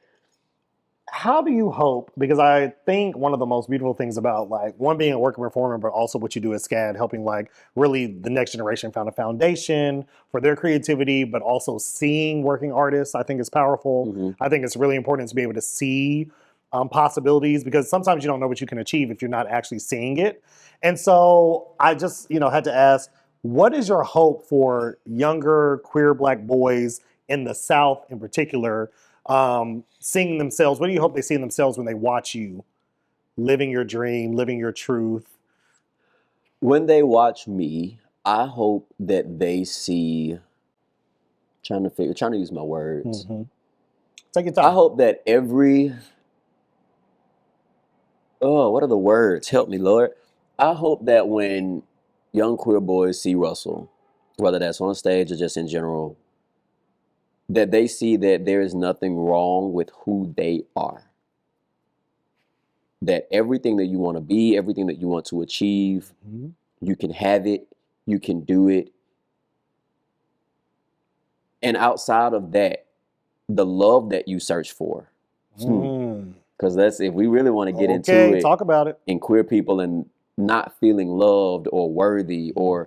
How do you hope, because I think one of the most beautiful things about like one being a working performer, but also what you do at SCAD, helping like really the next generation found a foundation for their creativity, but also seeing working artists, I think is powerful. I think it's really important to be able to see possibilities, because sometimes you don't know what you can achieve if you're not actually seeing it. And so I just, had to ask, what is your hope for younger queer Black boys in the South in particular, seeing themselves? What do you hope they see in themselves when they watch you living your dream, living your truth? When they watch me, I hope that they see, trying to use my words. Take your time. I hope that what are the words? Help me, Lord. I hope that when young queer boys see Russell, whether that's on stage or just in general, that they see that there is nothing wrong with who they are. That everything that you want to be, everything that you want to achieve, you can have it, you can do it. And outside of that, the love that you search for. Because that's, if we really want to get into it. Talk about it. In queer people and not feeling loved or worthy or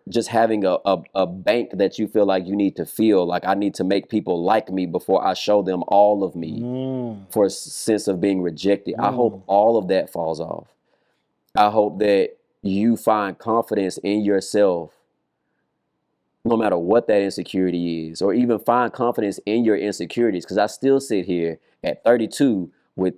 just having a bank that you feel like you need to feel like I need to make people like me before I show them all of me for a sense of being rejected. I hope all of that falls off. I hope that you find confidence in yourself no matter what that insecurity is, or even find confidence in your insecurities. Because I still sit here at 32 with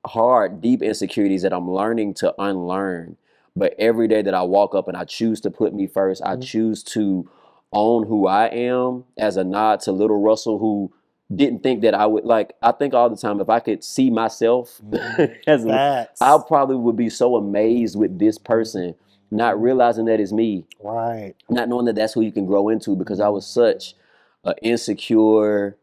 hard, deep insecurities that I'm learning to unlearn. But every day that I walk up and I choose to put me first, I choose to own who I am, as a nod to Little Russell, who didn't think that I would, like, I think all the time, if I could see myself as I probably would be so amazed with this person, not realizing that it's me, Right. not knowing that that's who you can grow into, because I was such an insecure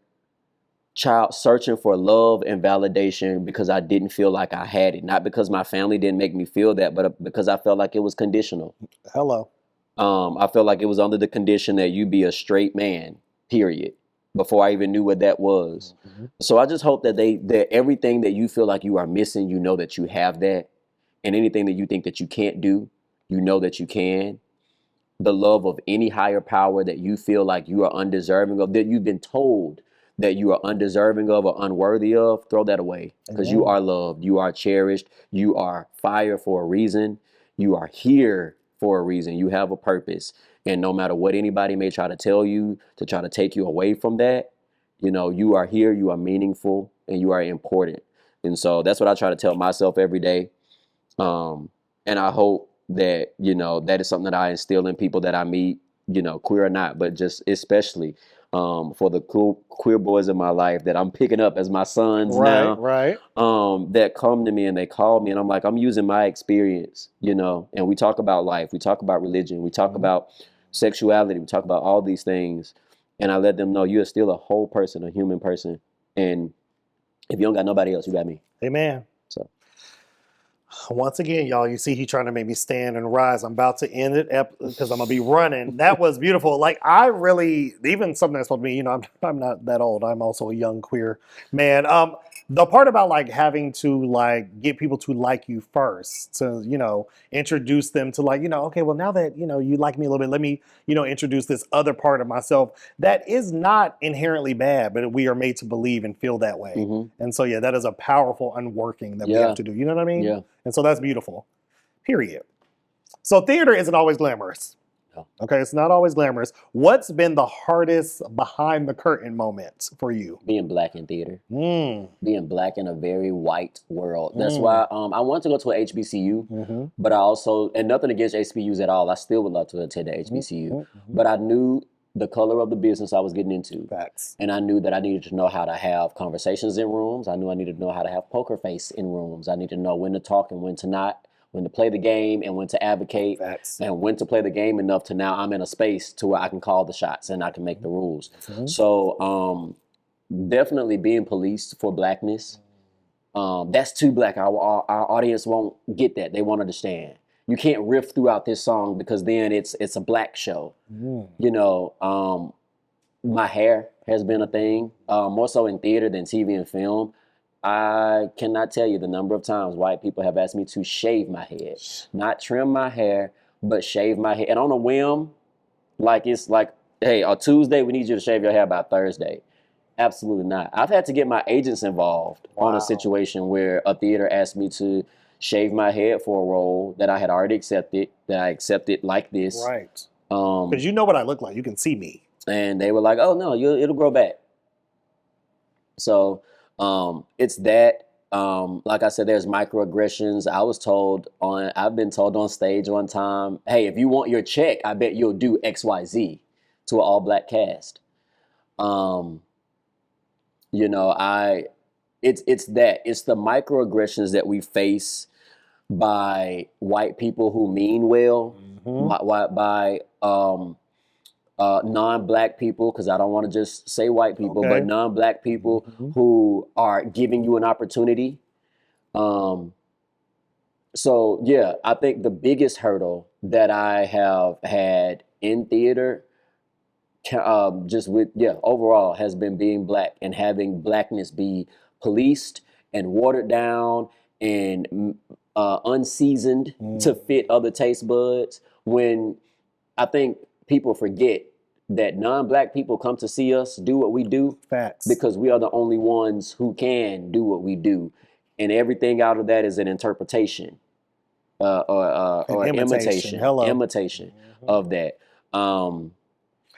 child searching for love and validation because I didn't feel like I had it. Not because my family didn't make me feel that, but because I felt like it was conditional. Hello. I felt like it was under the condition that you be a straight man, period, before I even knew what that was. So I just hope that that everything that you feel like you are missing, you know that you have that. And anything that you think that you can't do, you know that you can. The love of any higher power that you feel like you are undeserving of, that you've been told that you are undeserving of or unworthy of, throw that away, because you are loved, you are cherished, you are fire for a reason, you are here for a reason, you have a purpose. And no matter what anybody may try to tell you to try to take you away from that, you know, you are here, you are meaningful, and you are important. And so that's what I try to tell myself every day. And I hope that, you know, that is something that I instill in people that I meet, you know, queer or not, but just especially for the cool queer boys in my life that I'm picking up as my sons now, Right. that come to me and they call me, and I'm like, I'm using my experience, you know, and we talk about life, we talk about religion, we talk about sexuality, we talk about all these things. And I let them know you're still a whole person, a human person. And if you don't got nobody else, you got me. Amen. So Once again, y'all, you see he trying to make me stand and rise. I'm about to end it because I'm gonna be running. That was beautiful. Like, I really, even something that's supposed to be, you know, I'm not that old. I'm also a young queer man. The part about like having to like get people to like you first, to, you know, introduce them to, like, you know, okay, well, now that, you know, you like me a little bit, let me, you know, introduce this other part of myself that is not inherently bad, but we are made to believe and feel that way. And so yeah, that is a powerful unworking that we have to do. You know what I mean? yeah. And so that's beautiful. Period. So theater isn't always glamorous. No. Okay, it's not always glamorous. What's been the hardest behind the curtain moment for you? Being black in theater. Being black in a very white world. That's why I wanted to go to a HBCU, but I also, and nothing against HBCUs at all, I still would love to attend a HBCU, but I knew the color of the business I was getting into. Facts. And I knew that I needed to know how to have conversations in rooms. I knew I needed to know how to have poker face in rooms. I needed to know when to talk and when to not, when to play the game and when to advocate. Facts. And when to play the game enough to now I'm in a space to where I can call the shots and I can make the rules. So definitely being policed for blackness. That's too black. Our audience won't get that. They won't understand. You can't riff throughout this song because then it's a black show. You know, my hair has been a thing, more so in theater than TV and film. I cannot tell you the number of times white people have asked me to shave my head, not trim my hair, but shave my head. And on a whim, like it's like, hey, on Tuesday, we need you to shave your hair by Thursday. Absolutely not. I've had to get my agents involved on a situation where a theater asked me to shave my head for a role that I had already accepted, that I accepted like this. Right. Because you know what I look like. You can see me. And they were like, oh, no, it'll grow back. So it's that. Like I said, there's microaggressions. I've been told on stage one time, hey, if you want your check, I bet you'll do XYZ to an all black cast. You know, it's that. It's the microaggressions that we face by white people who mean well, by non-black people, because I don't want to just say white people, but non-black people who are giving you an opportunity. So yeah, I think the biggest hurdle that I have had in theater, overall has been being black and having blackness be policed and watered down and unseasoned to fit other taste buds, when I think people forget that non-black people come to see us do what we do. Facts. Because we are the only ones who can do what we do. And everything out of that is an interpretation or imitation of that.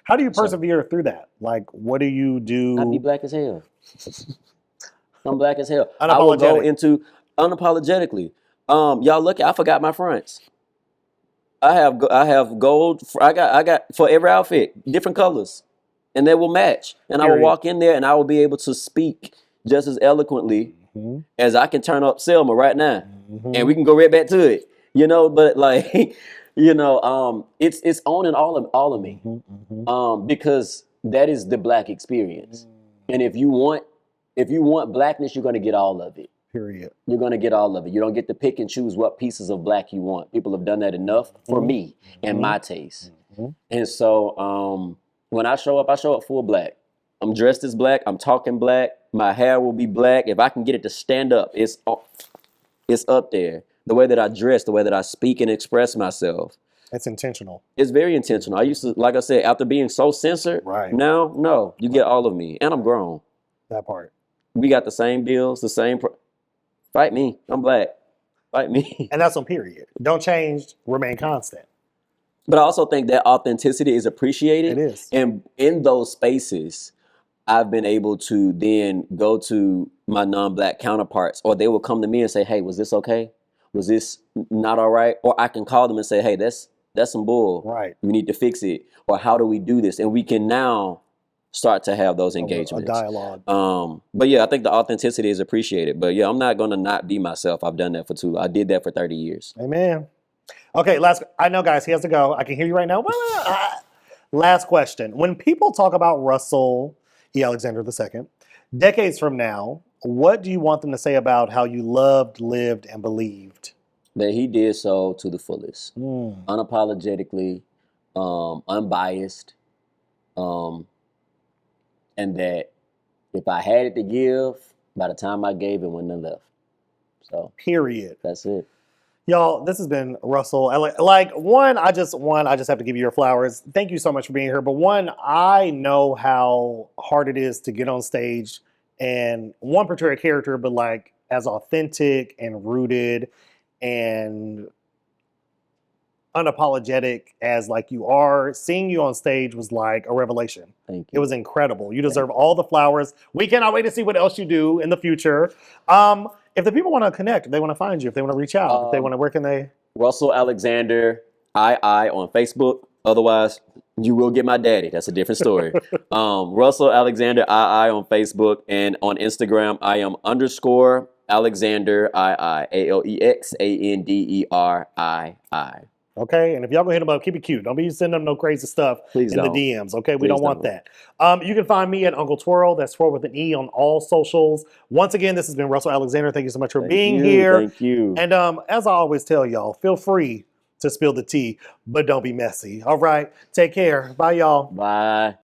How do you So- persevere through that? Like, what do you do? I be black as hell. I'm black as hell. I will go Unapologetic. into unapologetically. Y'all look, I forgot my fronts. I have gold. I got for every outfit, different colors, and they will match. And I will Period. walk in there, and I will be able to speak just as eloquently Mhm. as I can turn up Selma right now, Mhm. and we can go right back to it. You know, but like, it's owning all of me, Mhm, mhm. because that is the black experience. And if you want blackness, you're gonna get all of it. Period. You're gonna get all of it. You don't get to pick and choose what pieces of black you want. People have done that enough for Mhm. me and Mhm. my taste. Mhm. And so when I show up full black. I'm dressed as black. I'm talking black. My hair will be black. If I can get it to stand up, it's up there. The way that I dress, the way that I speak and express myself, It's intentional. it's very intentional. I used to, like I said, after being so censored, Right. now, no, you get all of me. And I'm grown. That part. We got the same bills, the same. Fight me. I'm black. Fight me. And that's on period. Don't change, remain constant. But I also think that authenticity is appreciated. It is. And in those spaces, I've been able to then go to my non-black counterparts, or they will come to me and say, "Hey, was this okay? Was this not all right?" Or I can call them and say, "Hey, that's some bull. Right. We need to fix it." Or how do we do this? And we can now start to have those A engagements. dialogue. But yeah, I think the authenticity is appreciated. But yeah, I'm not gonna not be myself. I've done that for too long. I did that for 30 years. Amen. Okay, I know, guys, he has to go. I can hear you right now. Last question. When people talk about Russell E. Alexander II, decades from now, what do you want them to say about how you loved, lived, and believed? That he did so to the fullest, Mm. unapologetically, unbiased, and that if I had it to give, by the time I gave it, wouldn't have left. So Period. that's it. Y'all, this has been Russell. I just have to give you your flowers. Thank you so much for being here. But one, I know how hard it is to get on stage and one, portray a character, but like as authentic and rooted and unapologetic as like you are. Seeing you on stage was like a revelation. Thank It you. was incredible. You deserve all the flowers. We cannot wait to see what else you do in the future. If the people want to connect, if they want to find you, if they want to reach out, if they want to, where can they? Russell Alexander II on Facebook. Otherwise, you will get my daddy. That's a different story. Russell Alexander II on Facebook, and on Instagram, I am _Alexander II, Alexanderii. Okay, and if y'all gonna hit them up, keep it cute. Don't be sending them no crazy stuff Please in don't. the DMs. Okay, we Please don't want don't. that. You can find me at Uncle Twirl. That's Twirl with an E on all socials. Once again, this has been Russell Alexander. Thank you so much for being here. Thank you. And as I always tell y'all, feel free to spill the tea, but don't be messy. All right, take care. Bye, y'all. Bye.